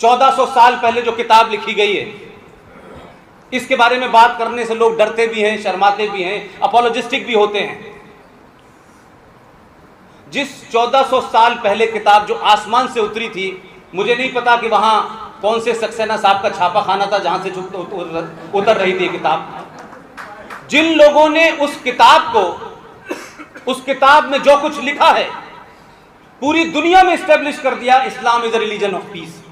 1400 साल पहले जो किताब लिखी गई है, इसके बारे में बात करने से लोग डरते भी हैं, शर्माते भी हैं, अपोलोजिस्टिक भी होते हैं। जिस 1400 साल पहले किताब जो आसमान से उतरी थी, मुझे नहीं पता कि वहां कौन से सक्सेना साहब का छापा खाना था जहां से उतर रही थी किताब। जिन लोगों ने उस किताब में जो कुछ लिखा है, पूरी दुनिया में एस्टेब्लिश कर दिया Islam is a religion of peace.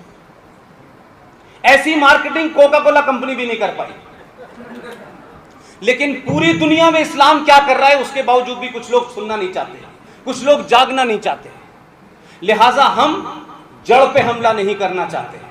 ऐसी मार्केटिंग कोका कोला कंपनी भी नहीं कर पाई। लेकिन पूरी दुनिया में इस्लाम क्या कर रहा है, उसके बावजूद भी कुछ लोग सुनना नहीं चाहते, कुछ लोग जागना नहीं चाहते। लिहाजा हम जड़ पे हमला नहीं करना चाहते हैं।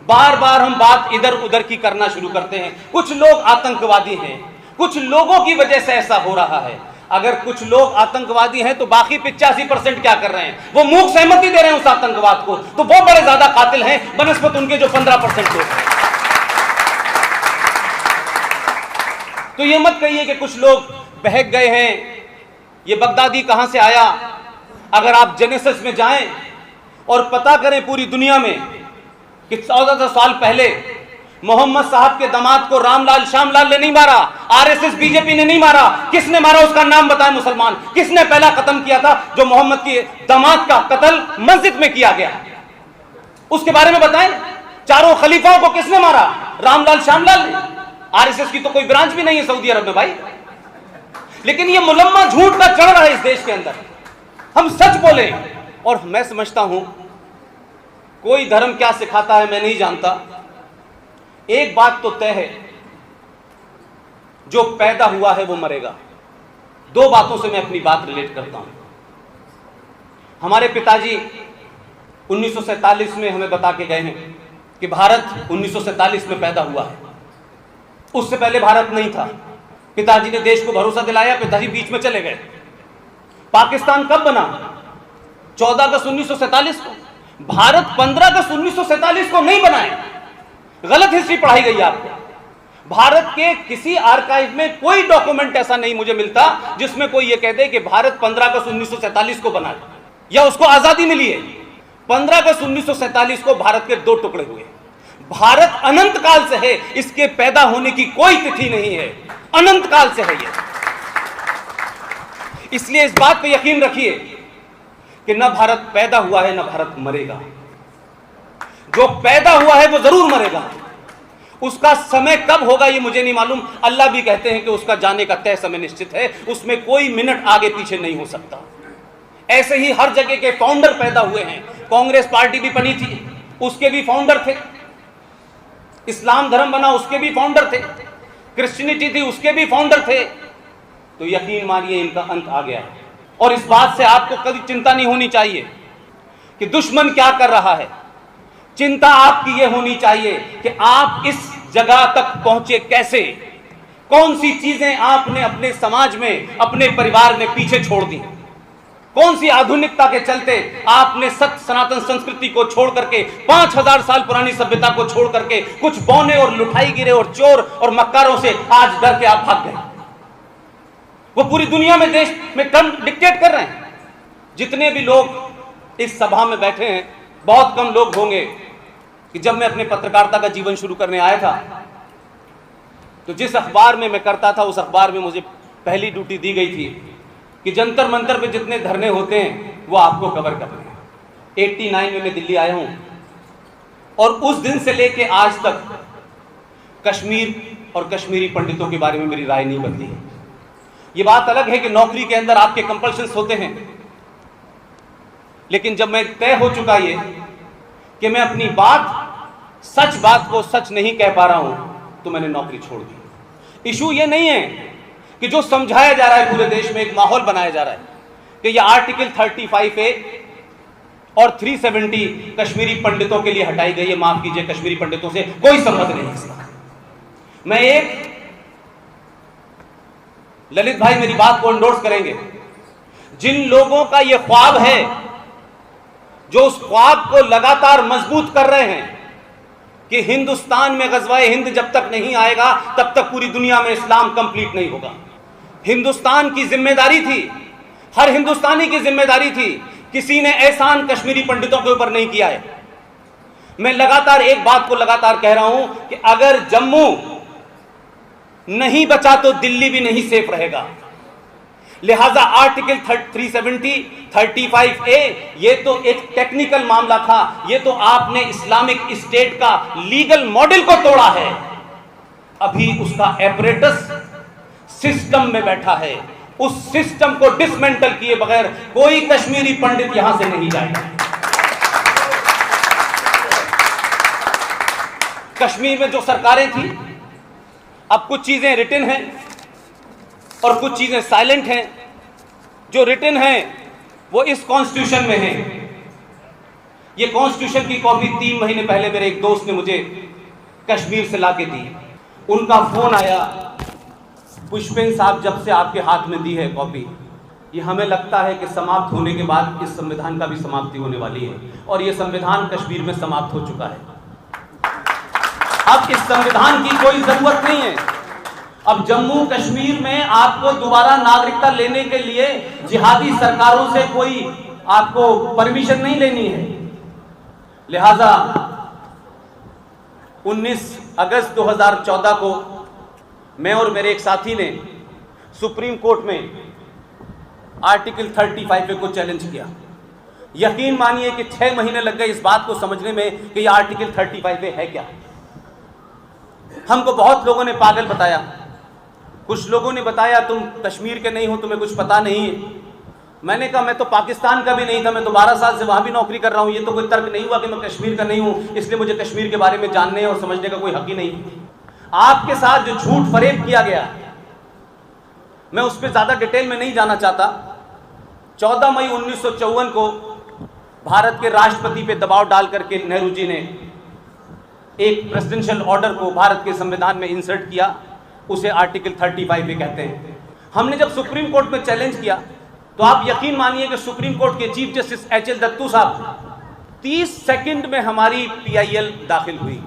बार बार हम बात इधर उधर की करना शुरू करते हैं। कुछ लोग आतंकवादी हैं, कुछ लोगों की वजह से ऐसा हो रहा है। अगर कुछ लोग आतंकवादी हैं तो बाकी 85% क्या कर रहे हैं? वो मूक सहमति दे रहे हैं उस आतंकवाद को, तो वो बड़े ज्यादा कातिल हैं बनस्पत उनके जो 15% लोग हैं। तो ये मत कहिए कि कुछ लोग बहक गए हैं, ये बगदादी कहां से आया। अगर आप जेनेसिस में जाएं और पता करें पूरी दुनिया में कि 1400 साल पहले मोहम्मद साहब के दामाद को रामलाल श्यामलाल ने नहीं मारा, आरएसएस बीजेपी ने नहीं मारा, किसने मारा उसका नाम बताएं मुसलमान। किसने पहला कत्ल किया था? जो मोहम्मद के दामाद का कत्ल मस्जिद में किया गया, उसके बारे में बताएं। चारों खलीफाओं को किसने मारा? रामलाल श्यामलाल ने। आरएसएस की तो कोई ब्रांच भी नहीं है सऊदी अरब में भाई। लेकिन ये मुलम्मा झूठ का चढ़ रहा है इस देश के अंदर। हम सच बोले। और मैं समझता हूं कोई धर्म क्या सिखाता है मैं नहीं जानता, एक बात तो तय है, जो पैदा हुआ है वो मरेगा। दो बातों से मैं अपनी बात रिलेट करता हूं। हमारे पिताजी 1947 में हमें बता के गए हैं कि भारत 1947 में पैदा हुआ है। उससे पहले भारत नहीं था। पिताजी ने देश को भरोसा दिलाया, पिताजी बीच में चले गए। पाकिस्तान कब बना? 14 अगस्त 1947 को। भारत 15 अगस्त 1947 को नहीं बना है। गलत हिस्ट्री पढ़ाई गई आपको। भारत के किसी आर्काइव में कोई डॉक्यूमेंट ऐसा नहीं मुझे मिलता जिसमें कोई यह कह दे कि भारत 15 अगस्त 1947 को बना या उसको आजादी मिली है। 15 अगस्त 1947 को भारत के 2 टुकड़े हुए। भारत अनंत काल से है, इसके पैदा होने की कोई तिथि नहीं है, अनंत काल से है ये। इसलिए इस बात पर यकीन रखिए कि न भारत पैदा हुआ है न भारत मरेगा। जो पैदा हुआ है वो जरूर मरेगा। उसका समय कब होगा ये मुझे नहीं मालूम। अल्लाह भी कहते हैं कि उसका जाने का तय समय निश्चित है, उसमें कोई मिनट आगे पीछे नहीं हो सकता। ऐसे ही हर जगह के फाउंडर पैदा हुए हैं। कांग्रेस पार्टी भी बनी थी, उसके भी फाउंडर थे। इस्लाम धर्म बना, उसके भी फाउंडर थे। क्रिश्चियनिटी थी, उसके भी फाउंडर थे। तो यकीन मानिए इनका अंत आ गया है। और इस बात से आपको कभी चिंता नहीं होनी चाहिए कि दुश्मन क्या कर रहा है। चिंता आपकी यह होनी चाहिए कि आप इस जगह तक पहुंचे कैसे, कौन सी चीजें आपने अपने समाज में, अपने परिवार में पीछे छोड़ दी, कौन सी आधुनिकता के चलते आपने सत्य सनातन संस्कृति को छोड़ करके, 5000 साल पुरानी सभ्यता को छोड़ करके कुछ बौने और लुटाई गिरे और चोर और मक्कारों से आज डर के आप भाग गए। वो पूरी दुनिया में देश में टर्म डिक्टेट कर रहे हैं। जितने भी लोग इस सभा में बैठे हैं, बहुत कम लोग होंगे कि जब मैं अपने पत्रकारिता का जीवन शुरू करने आया था तो जिस अखबार में मैं करता था उस अखबार में मुझे पहली ड्यूटी दी गई थी कि जंतर मंतर पे जितने धरने होते हैं वो आपको कवर करने हैं। 89 में मैं दिल्ली आया हूं और उस दिन से लेके आज तक कश्मीर और कश्मीरी पंडितों के बारे में मेरी राय नहीं बदली है। ये बात अलग है कि नौकरी के अंदर आपके कंपल्शंस होते हैं, लेकिन जब मैं तय हो चुका ये कि मैं अपनी सच बात को सच नहीं कह पा रहा हूं तो मैंने नौकरी छोड़ दी। इशू ये नहीं है कि जो समझाया जा रहा है पूरे देश में, एक माहौल बनाया जा रहा है कि ये आर्टिकल 35A और 370 कश्मीरी पंडितों के लिए हटाई गई है। माफ कीजिए, कश्मीरी पंडितों से कोई संबंध नहीं है इसका। मैं एक ललित भाई मेरी बात को एंडोर्स करेंगे, जिन लोगों का यह ख्वाब है, जो उस ख्वाब को लगातार मजबूत कर रहे हैं कि हिंदुस्तान में गज़वाए हिंद जब तक नहीं आएगा तब तक पूरी दुनिया में इस्लाम कंप्लीट नहीं होगा। हिंदुस्तान की जिम्मेदारी थी, हर हिंदुस्तानी की जिम्मेदारी थी। किसी ने एहसान कश्मीरी पंडितों के ऊपर नहीं किया है। मैं लगातार एक बात को लगातार कह रहा हूं कि अगर जम्मू नहीं बचा तो दिल्ली भी नहीं सेफ रहेगा। लिहाजा आर्टिकल 370, 35A ये तो एक टेक्निकल मामला था, ये तो आपने इस्लामिक स्टेट का लीगल मॉडल को तोड़ा है। अभी उसका एपरेटस सिस्टम में बैठा है, उस सिस्टम को डिसमेंटल किए बगैर कोई कश्मीरी पंडित यहां से नहीं जाएगा। कश्मीर में जो सरकारें थी, अब कुछ चीजें रिटन हैं और कुछ चीजें साइलेंट हैं। जो रिटन हैं वो इस कॉन्स्टिट्यूशन में है। ये कॉन्स्टिट्यूशन की कॉपी 3 महीने पहले मेरे एक दोस्त ने मुझे कश्मीर से लाके दी। उनका फोन आया, पुष्पेंद्र साहब जब से आपके हाथ में दी है कॉपी, ये हमें लगता है कि समाप्त होने के बाद इस संविधान का भी समाप्ति होने वाली है और ये संविधान कश्मीर में समाप्त हो चुका है। अब इस संविधान की कोई जरूरत नहीं है। अब जम्मू कश्मीर में आपको दोबारा नागरिकता लेने के लिए जिहादी सरकारों से कोई आपको परमिशन नहीं लेनी है। लिहाजा 19 अगस्त 2014 को मैं और मेरे एक साथी ने सुप्रीम कोर्ट में आर्टिकल 35A को चैलेंज किया। यकीन मानिए कि 6 महीने लग गए इस बात को समझने में कि यह आर्टिकल 35A है क्या। हमको बहुत लोगों ने पागल बताया, कुछ लोगों ने बताया तुम कश्मीर के नहीं हो, तुम्हें कुछ पता नहीं है। मैंने कहा मैं तो पाकिस्तान का भी नहीं था, मैं तो 12 साल से वहां भी नौकरी कर रहा हूं। ये तो कोई तर्क नहीं हुआ कि मैं कश्मीर का नहीं हूं, इसलिए मुझे कश्मीर के बारे में जानने और समझने का कोई हक ही नहीं। आपके साथ जो झूठ फरेब किया गया, मैं उस पर ज्यादा डिटेल में नहीं जाना चाहता। 14 मई 1954 को भारत के राष्ट्रपति पे दबाव डाल करके नेहरू जी ने एक प्रेसिडेंशियल ऑर्डर को भारत के संविधान में इंसर्ट किया, उसे आर्टिकल 35A कहते हैं। हमने जब सुप्रीम कोर्ट में चैलेंज किया तो आप यकीन मानिए कि सुप्रीम कोर्ट के चीफ जस्टिस HL दत्तू साहब 30 सेकंड में हमारी PIL दाखिल हुई।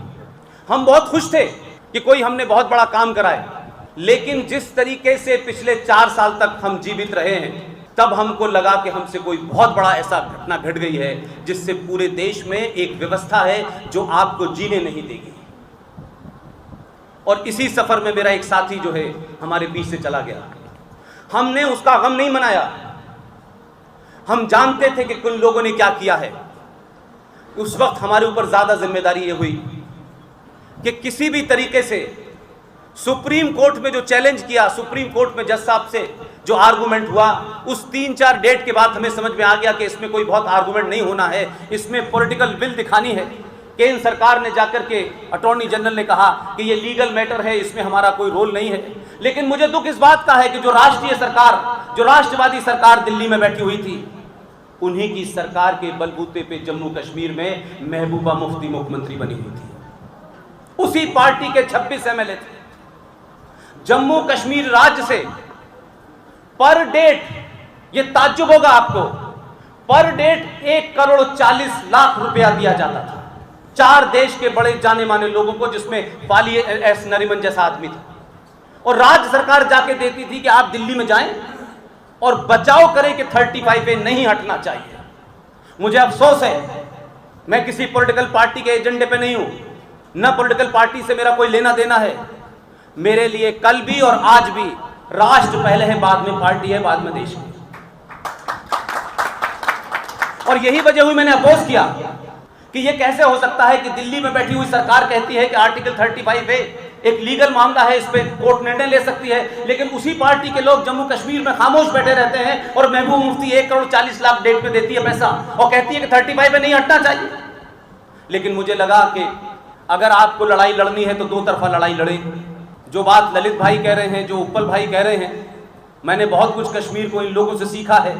हम बहुत खुश थे कि कोई हमने बहुत बड़ा काम कराए, लेकिन जिस तरीके से पिछले 4 साल तक हम जीवित रहे हैं, तब हमको लगा कि हमसे कोई बहुत बड़ा ऐसा घटना घट गई है जिससे पूरे देश में एक व्यवस्था है जो आपको जीने नहीं देगी। और इसी सफर में मेरा एक साथी जो है हमारे बीच से चला गया। हमने उसका गम नहीं मनाया। हम जानते थे कि कुछ लोगों ने क्या किया है। उस वक्त हमारे ऊपर ज्यादा जिम्मेदारी ये हुई कि किसी भी तरीके से सुप्रीम कोर्ट में जो चैलेंज किया, सुप्रीम कोर्ट में जज साहब से जो आर्गुमेंट हुआ, उस 3-4 डेट के बाद हमें समझ में आ गया कि इसमें कोई बहुत आर्गुमेंट नहीं होना है, इसमें पॉलिटिकल विल दिखानी है। केंद्र सरकार ने जाकर के अटॉर्नी जनरल ने कहा कि ये लीगल मैटर है, इसमें हमारा कोई रोल नहीं है। लेकिन मुझे दुख इस बात का है कि जो राष्ट्रीय सरकार, जो राष्ट्रवादी सरकार दिल्ली में बैठी हुई थी, उन्हीं की सरकार के बलबूते पे जम्मू कश्मीर में महबूबा मुफ्ती मुख्यमंत्री बनी हुई थी। उसी पार्टी के 26 MLA थे। जम्मू कश्मीर राज्य से पर डेट, ये ताज्जुब होगा आपको, पर डेट 1,40,00,000 रुपया दिया जाता था 4 देश के बड़े जाने माने लोगों को, जिसमें फाली एस नरीमन जैसा आदमी था। और राज्य सरकार जाके देती थी कि आप दिल्ली में जाएं और बचाव करें कि 35A नहीं हटना चाहिए। मुझे अफसोस है, मैं किसी पॉलिटिकल पार्टी के एजेंडे पे नहीं हूं, न पॉलिटिकल पार्टी से मेरा कोई लेना देना है। मेरे लिए कल भी और आज भी राष्ट्र पहले है, बाद में पार्टी है, बाद में देश है। और यही वजह हुई मैंने अपोज किया कि यह कैसे हो सकता है कि दिल्ली में बैठी हुई सरकार कहती है कि आर्टिकल 35A एक लीगल मामला है, इस पे कोर्ट निर्णय ले सकती है, लेकिन उसी पार्टी के लोग जम्मू कश्मीर में खामोश बैठे रहते हैं और महबूबा मुफ्ती 1,40,00,000 डेट पे देती है पैसा और कहती है कि 35A नहीं हटना चाहिए। लेकिन मुझे लगा कि अगर आपको लड़ाई लड़नी है तो 2 तरफा लड़ाई लड़े। जो बात ललित भाई कह रहे हैं, जो उत्पल भाई कह रहे हैं, मैंने बहुत कुछ कश्मीर को इन लोगों से सीखा है।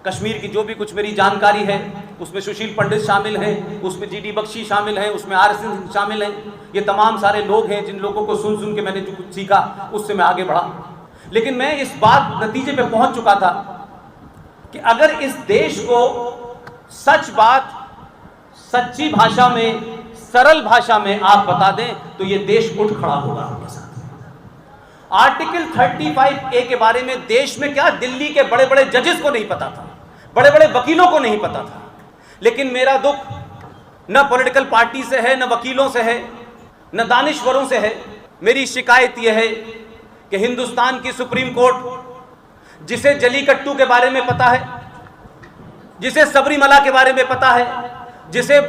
कश्मीर की जो भी कुछ मेरी जानकारी है उसमें सुशील पंडित शामिल हैं, उसमें GD बख्शी शामिल हैं, उसमें RS सिंह शामिल हैं। ये तमाम सारे लोग हैं जिन लोगों को सुन सुन के मैंने जो कुछ सीखा उससे मैं आगे बढ़ा। लेकिन मैं इस बात नतीजे पे पहुंच चुका था कि अगर इस देश को सच बात सच्ची भाषा में, सरल भाषा में आप बता दें तो ये देश उठ खड़ा होगा आपके साथ। आर्टिकल 35A के बारे में देश में क्या, दिल्ली के बड़े बड़े जजेस को नहीं पता था, बड़े बड़े वकीलों को नहीं पता था। लेकिन मेरा दुख न पॉलिटिकल पार्टी से है, न वकीलों से है, न दानिश्वरों से है। मेरी शिकायत यह है कि हिंदुस्तान की सुप्रीम कोर्ट, जिसे जलीकट्टू के बारे में पता है, जिसे सबरीमला के बारे में पता है, जिसे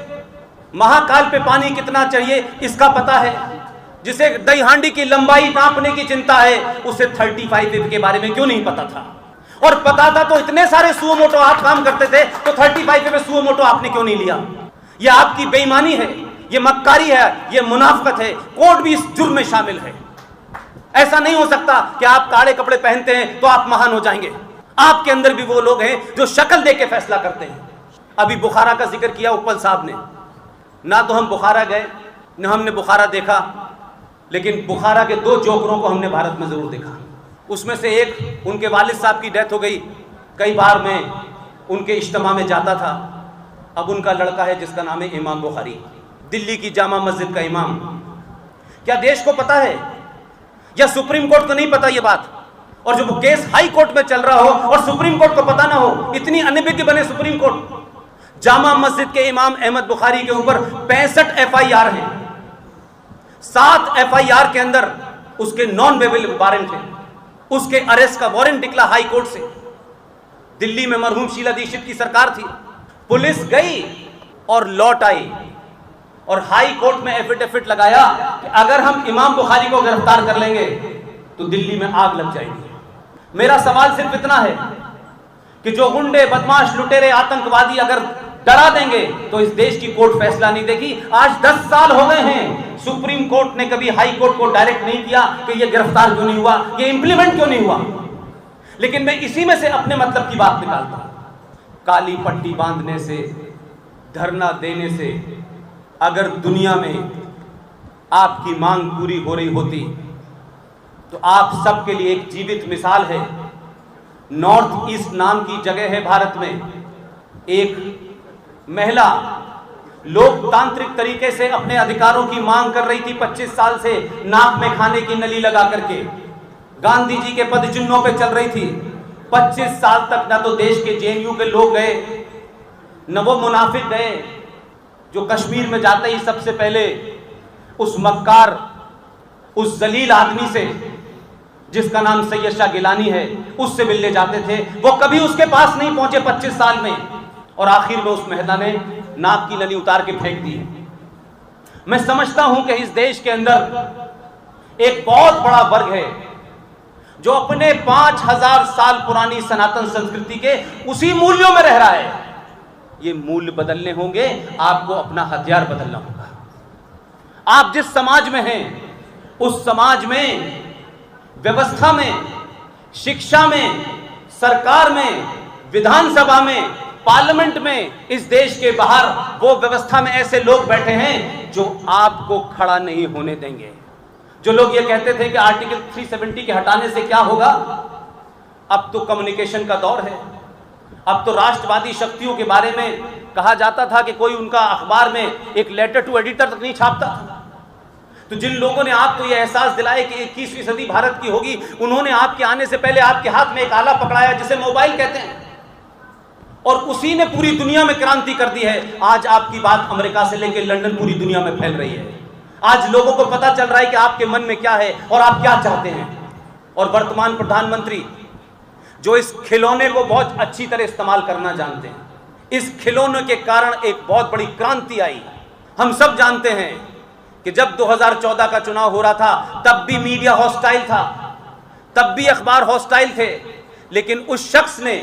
महाकाल पे पानी कितना चाहिए इसका पता है, जिसे दही हांडी की लंबाई नापने की चिंता है, उसे 35 के बारे में क्यों नहीं पता था? और पता था तो इतने सारे सुओ मोटो आप काम करते थे, तो 35 में सुओ मोटो आपने क्यों नहीं लिया? यह आपकी बेईमानी है, यह मक्कारी है, यह मुनाफकत है। कोर्ट भी इस जुर्म में शामिल है। ऐसा नहीं हो सकता कि आप काले कपड़े पहनते हैं तो आप महान हो जाएंगे। आपके अंदर भी वो लोग हैं जो शक्ल देख के फैसला करते हैं। अभी बुखारा का जिक्र किया उपल साहब ने। ना तो हम बुखारा गए, न हमने बुखारा देखा, लेकिन बुखारा के 2 जोकरों को हमने भारत में जरूर देखा। उसमें से एक, उनके वालिद साहब की डेथ हो गई। कई बार मैं उनके इज्तिमा में जाता था। अब उनका लड़का है जिसका नाम है इमाम बुखारी, दिल्ली की जामा मस्जिद का इमाम। क्या देश को पता है या सुप्रीम कोर्ट को नहीं पता ये बात? और जो केस हाई कोर्ट में चल रहा हो और सुप्रीम कोर्ट को पता ना हो, इतनी अनभिज्ञ बने सुप्रीम कोर्ट। जामा मस्जिद के इमाम अहमद बुखारी के ऊपर 65 FIR हैं। 7 FIR के अंदर उसके नॉन बेल वारंट थे। उसके अरेस्ट का वारंट निकला हाई कोर्ट से। दिल्ली में मरहूम शीला दीक्षित की सरकार थी। पुलिस गई और लौट आई और हाई कोर्ट में एफिडेविट लगाया कि अगर हम इमाम बुखारी को गिरफ्तार कर लेंगे तो दिल्ली में आग लग जाएगी। मेरा सवाल सिर्फ इतना है कि जो गुंडे, बदमाश, लुटेरे, आतंकवादी अगर डरा देंगे तो इस देश की कोर्ट फैसला नहीं देगी। आज 10 साल हो गए हैं, सुप्रीम कोर्ट ने कभी हाई कोर्ट को डायरेक्ट नहीं किया कि ये गिरफ्तार क्यों नहीं हुआ, ये इंप्लीमेंट क्यों नहीं हुआ। लेकिन मैं इसी में से अपने मतलब की बात निकालता हूं। काली पट्टी बांधने से, धरना देने से अगर दुनिया में आपकी मांग पूरी हो रही होती तो आप सबके लिए एक जीवित मिसाल है। नॉर्थ ईस्ट नाम की जगह है भारत में। एक महिला लोकतांत्रिक तरीके से अपने अधिकारों की मांग कर रही थी 25 साल से, नाक में खाने की नली लगा करके गांधी जी के पदचिन्हों पे चल रही थी। 25 साल तक ना तो देश के JNU के लोग गए, न वो मुनाफिक गए जो कश्मीर में जाते ही सबसे पहले उस मक्कार, उस जलील आदमी से जिसका नाम सैयद शाह गिलानी है, उससे मिलने जाते थे। वो कभी उसके पास नहीं पहुंचे 25 साल में, और आखिर में उस महिला ने नाक की नली उतार के फेंक दी। मैं समझता हूं कि इस देश के अंदर एक बहुत बड़ा वर्ग है जो अपने 5000 साल पुरानी सनातन संस्कृति के उसी मूल्यों में रह रहा है। ये मूल्य बदलने होंगे, आपको अपना हथियार बदलना होगा। आप जिस समाज में हैं उस समाज में, व्यवस्था में, शिक्षा में, सरकार में, विधानसभा में, पार्लियामेंट में, इस देश के बाहर वो व्यवस्था में ऐसे लोग बैठे हैं जो आपको खड़ा नहीं होने देंगे। जो लोग ये कहते थे कि आर्टिकल 370 के हटाने से क्या होगा, अब तो कम्युनिकेशन का दौर है। अब तो राष्ट्रवादी शक्तियों के बारे में कहा जाता था कि कोई उनका अखबार में एक लेटर टू एडिटर तक नहीं छापता था। तो जिन लोगों ने आपको यह एहसास दिलाया कि 21वीं सदी भारत की होगी, उन्होंने आपके आने से पहले आपके हाथ में एक आला पकड़ाया जिसे मोबाइल कहते हैं, और उसी ने पूरी दुनिया में क्रांति कर दी है। आज आपकी बात अमेरिका से लेकर लंदन पूरी दुनिया में फैल रही है। आज लोगों को पता चल रहा है कि आपके मन में क्या है और आप क्या चाहते हैं। और वर्तमान प्रधानमंत्री जो इस खिलौने को बहुत अच्छी तरह इस्तेमाल करना जानते हैं, इस खिलौने के कारण एक बहुत बड़ी क्रांति आई। हम सब जानते हैं कि जब 2014 का चुनाव हो रहा था तब भी मीडिया हॉस्टाइल था, तब भी अखबार हॉस्टाइल थे, लेकिन उस शख्स ने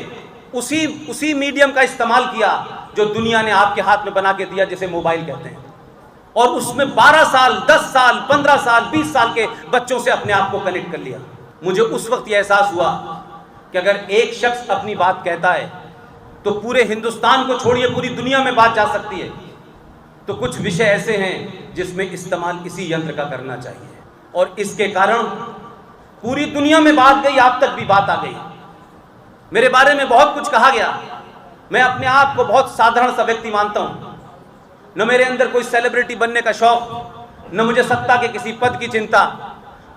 उसी मीडियम का इस्तेमाल किया जो दुनिया ने आपके हाथ में बना के दिया, जिसे मोबाइल कहते हैं। और उसमें 12 साल, 10 साल, 15 साल, 20 साल के बच्चों से अपने आप को कनेक्ट कर लिया। मुझे उस वक्त यह एहसास हुआ कि अगर एक शख्स अपनी बात कहता है तो पूरे हिंदुस्तान को छोड़िए पूरी दुनिया में बात जा सकती है। तो कुछ विषय ऐसे हैं जिसमें इस्तेमाल इसी यंत्र का करना चाहिए, और इसके कारण पूरी दुनिया में बात गई, आप तक भी बात आ गई। मेरे बारे में बहुत कुछ कहा गया। मैं अपने आप को बहुत साधारण सा व्यक्ति मानता हूं। न मेरे अंदर कोई सेलिब्रिटी बनने का शौक, न मुझे सत्ता के किसी पद की चिंता।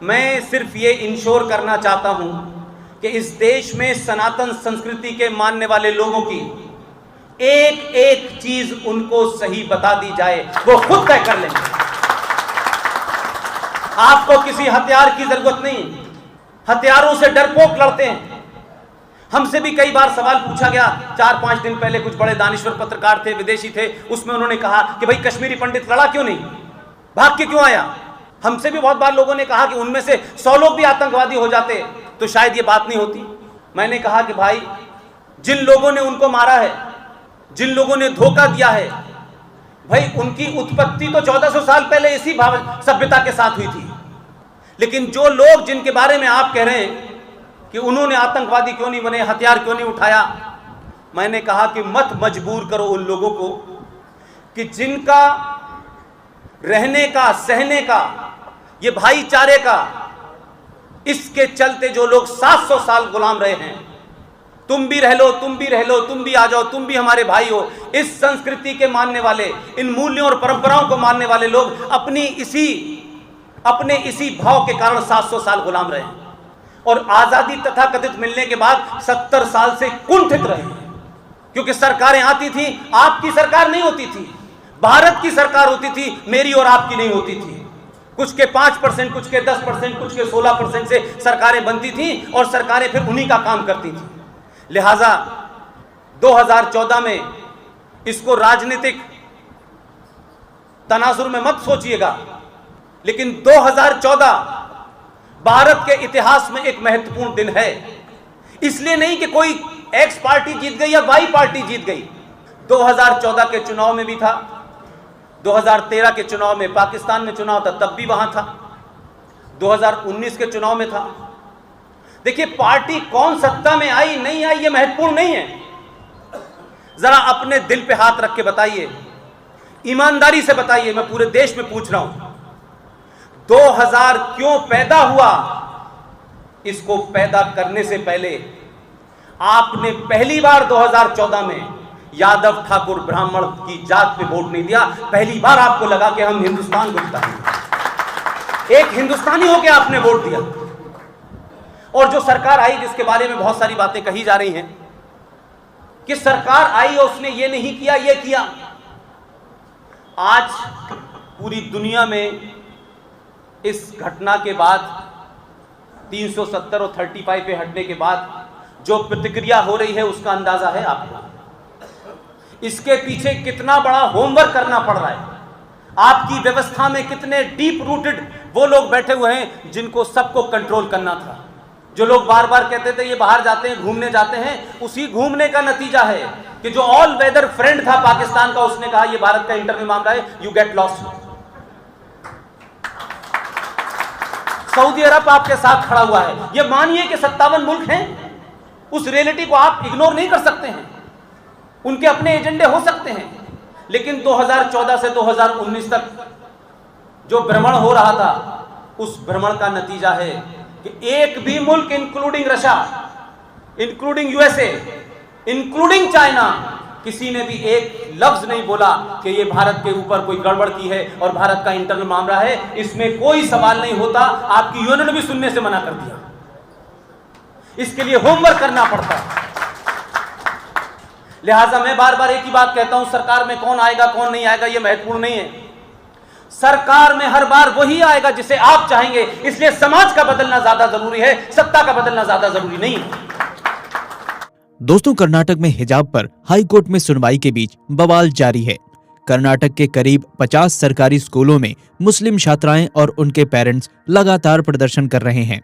मैं सिर्फ ये इंश्योर करना चाहता हूं कि इस देश में सनातन संस्कृति के मानने वाले लोगों की एक एक चीज उनको सही बता दी जाए, वो खुद तय कर लेंगे। आपको किसी हथियार की जरूरत नहीं, हथियारों से डरपोक लड़ते हैं। हमसे भी कई बार सवाल पूछा गया, 4-5 दिन पहले कुछ बड़े दानिश्वर पत्रकार थे, विदेशी थे, उसमें उन्होंने कहा कि भाई कश्मीरी पंडित लड़ा क्यों नहीं, भाग के क्यों आया। हमसे भी बहुत बार लोगों ने कहा कि उनमें से 100 लोग भी आतंकवादी हो जाते तो शायद ये बात नहीं होती। मैंने कहा कि भाई जिन लोगों ने उनको मारा है, जिन लोगों ने धोखा दिया है, भाई उनकी उत्पत्ति तो 1400 साल पहले इसी सभ्यता के साथ हुई थी। लेकिन जो लोग जिनके बारे में आप कह रहे हैं कि उन्होंने आतंकवादी क्यों नहीं बने, हथियार क्यों नहीं उठाया, मैंने कहा कि मत मजबूर करो उन लोगों को कि जिनका रहने का, सहने का, ये भाईचारे का, इसके चलते जो लोग 700 साल गुलाम रहे हैं, तुम भी रह लो, तुम भी रह लो, तुम भी आ जाओ, तुम भी हमारे भाई हो, इस संस्कृति के मानने वाले, इन मूल्यों और परंपराओं को मानने वाले लोग अपने इसी भाव के कारण 700 साल गुलाम रहे हैं और आजादी तथाकथित मिलने के बाद 70 साल से कुंठित रहे, क्योंकि सरकारें आती थी, आपकी सरकार नहीं होती थी, भारत की सरकार होती थी, मेरी और आपकी नहीं होती थी। कुछ के 5%, कुछ के 10%, कुछ के 16% से सरकारें बनती थी और सरकारें फिर उन्हीं का काम करती थी। लिहाजा 2014 में इसको राजनीतिक तनाजुर में मत सोचिएगा, लेकिन 2014 भारत के इतिहास में एक महत्वपूर्ण दिन है। इसलिए नहीं कि कोई एक्स पार्टी जीत गई या वाई पार्टी जीत गई, 2014 के चुनाव में भी था, 2013 के चुनाव में पाकिस्तान में चुनाव था तब भी वहां था, 2019 के चुनाव में था। देखिए, पार्टी कौन सत्ता में आई नहीं आई ये महत्वपूर्ण नहीं है। जरा अपने दिल पे हाथ रख के बताइए, ईमानदारी से बताइए, मैं पूरे देश में पूछ रहा हूं, 2000 क्यों पैदा हुआ? इसको पैदा करने से पहले आपने पहली बार 2014 में यादव, ठाकुर, ब्राह्मण की जात पे वोट नहीं दिया। पहली बार आपको लगा कि हम हिंदुस्तान को जिताएंगे, एक हिंदुस्तानी होकर आपने वोट दिया। और जो सरकार आई, जिसके बारे में बहुत सारी बातें कही जा रही हैं कि सरकार आई और उसने ये नहीं किया, ये किया, आज पूरी दुनिया में इस घटना के बाद 370 और 35 पे हटने के बाद जो प्रतिक्रिया हो रही है उसका अंदाजा है आपको? इसके पीछे कितना बड़ा होमवर्क करना पड़ रहा है, आपकी व्यवस्था में कितने डीप रूटेड वो लोग बैठे हुए हैं जिनको सबको कंट्रोल करना था। जो लोग बार बार कहते थे ये बाहर जाते हैं, घूमने जाते हैं, उसी घूमने का नतीजा है कि जो ऑल वेदर फ्रेंड था पाकिस्तान का, उसने कहा ये भारत का इंटरनल मामला है, यू गेट लॉस्ट। सऊदी अरब आपके साथ खड़ा हुआ है। ये मानिए कि 57 मुल्क हैं, उस रियलिटी को आप इग्नोर नहीं कर सकते हैं, उनके अपने एजेंडे हो सकते हैं, लेकिन 2014 से 2019 तक जो भ्रमण हो रहा था, उस भ्रमण का नतीजा है कि एक भी मुल्क, including Russia, including USA, including China, किसी ने भी एक लफ्ज नहीं बोला कि ये भारत के ऊपर कोई गड़बड़ की है और भारत का इंटरनल मामला है, इसमें कोई सवाल नहीं होता। आपकी यूएन ने भी सुनने से मना कर दिया। इसके लिए होमवर्क करना पड़ता है। लिहाजा मैं बार बार एक ही बात कहता हूं, सरकार में कौन आएगा कौन नहीं आएगा ये महत्वपूर्ण नहीं है। सरकार में हर बार वही आएगा जिसे आप चाहेंगे, इसलिए समाज का बदलना ज्यादा जरूरी है, सत्ता का बदलना ज्यादा जरूरी नहीं है। दोस्तों, कर्नाटक में हिजाब पर हाई कोर्ट में सुनवाई के बीच बवाल जारी है। कर्नाटक के करीब 50 सरकारी स्कूलों में मुस्लिम छात्राएं और उनके पेरेंट्स लगातार प्रदर्शन कर रहे हैं।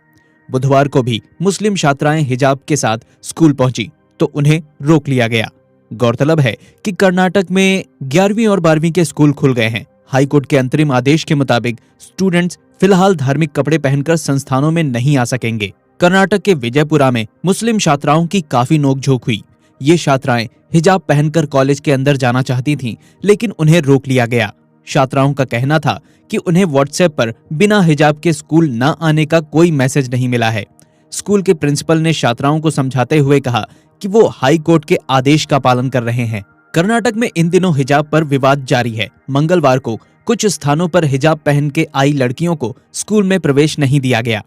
बुधवार को भी मुस्लिम छात्राएं हिजाब के साथ स्कूल पहुंची तो उन्हें रोक लिया गया। गौरतलब है कि कर्नाटक में 11वीं और 12वीं के स्कूल खुल गए हैं। हाईकोर्ट के अंतरिम आदेश के मुताबिक स्टूडेंट्स फिलहाल धार्मिक कपड़े पहनकर संस्थानों में नहीं आ सकेंगे। कर्नाटक के विजयपुरा में मुस्लिम छात्राओं की काफी नोकझोंक हुई। ये छात्राएं हिजाब पहनकर कॉलेज के अंदर जाना चाहती थीं, लेकिन उन्हें रोक लिया गया। छात्राओं का कहना था कि उन्हें व्हाट्सएप पर बिना हिजाब के स्कूल न आने का कोई मैसेज नहीं मिला है। स्कूल के प्रिंसिपल ने छात्राओं को समझाते हुए कहा कि वो हाई कोर्ट के आदेश का पालन कर रहे हैं। कर्नाटक में इन दिनों हिजाब पर विवाद जारी है। मंगलवार को कुछ स्थानों पर हिजाब पहन के आई लड़कियों को स्कूल में प्रवेश नहीं दिया गया।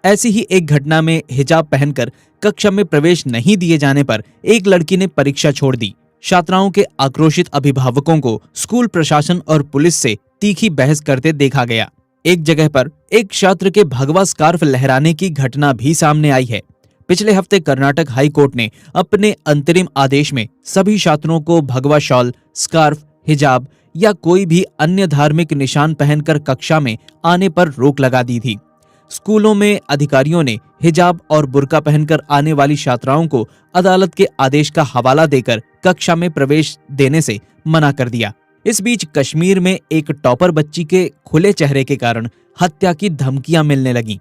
ऐसी ही एक घटना में हिजाब पहनकर कक्षा में प्रवेश नहीं दिए जाने पर एक लड़की ने परीक्षा छोड़ दी। छात्राओं के आक्रोशित अभिभावकों को स्कूल प्रशासन और पुलिस से तीखी बहस करते देखा गया। एक जगह पर एक छात्र के भगवा स्कार्फ लहराने की घटना भी सामने आई है। पिछले हफ्ते कर्नाटक हाई कोर्ट ने अपने अंतरिम आदेश में सभी छात्रों को भगवा शॉल, स्कार्फ, हिजाब या कोई भी अन्य धार्मिक निशान पहनकर कक्षा में आने पर रोक लगा दी थी। स्कूलों में अधिकारियों ने हिजाब और बुर्का पहनकर आने वाली छात्राओं को अदालत के आदेश का हवाला देकर कक्षा में प्रवेश देने से मना कर दिया। इस बीच कश्मीर में एक टॉपर बच्ची के खुले चेहरे के कारण हत्या की धमकियां मिलने लगीं।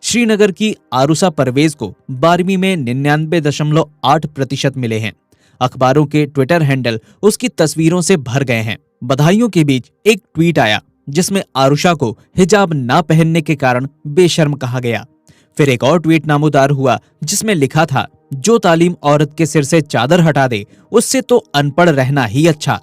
श्रीनगर की आरुषा परवेज को 12वीं में 99.8% मिले हैं। अखबारों के ट्विटर हैंडल उसकी तस्वीरों से भर गए हैं। बधाइयों के बीच एक ट्वीट आया जिसमें आरुषा को हिजाब ना पहनने के कारण बेशर्म कहा गया। फिर एक और ट्वीट नामोदार हुआ जिसमें लिखा था, जो तालीम औरत के सिर से चादर हटा दे उससे तो अनपढ़ रहना ही अच्छा।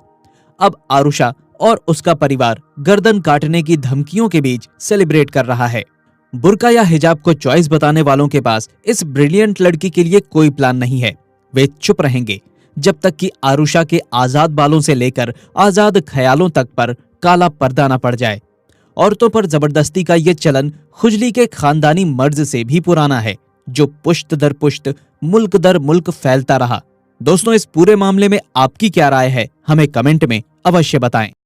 अब आरुषा और उसका परिवार गर्दन काटने की धमकियों के बीच सेलिब्रेट कर रहा है। बुर्का या हिजाब को चॉइस बताने वालों के पास इस ब्रिलियंट लड़की के लिए कोई प्लान नहीं है। वे चुप रहेंगे जब तक कि आरुषा के आजाद बालों से लेकर आजाद ख्यालों तक पर काला पर्दा न पड़ जाए। औरतों पर जबरदस्ती का ये चलन खुजली के खानदानी मर्ज से भी पुराना है, जो पुश्त दर पुश्त, मुल्क दर मुल्क फैलता रहा। दोस्तों, इस पूरे मामले में आपकी क्या राय है, हमें कमेंट में अवश्य बताएं।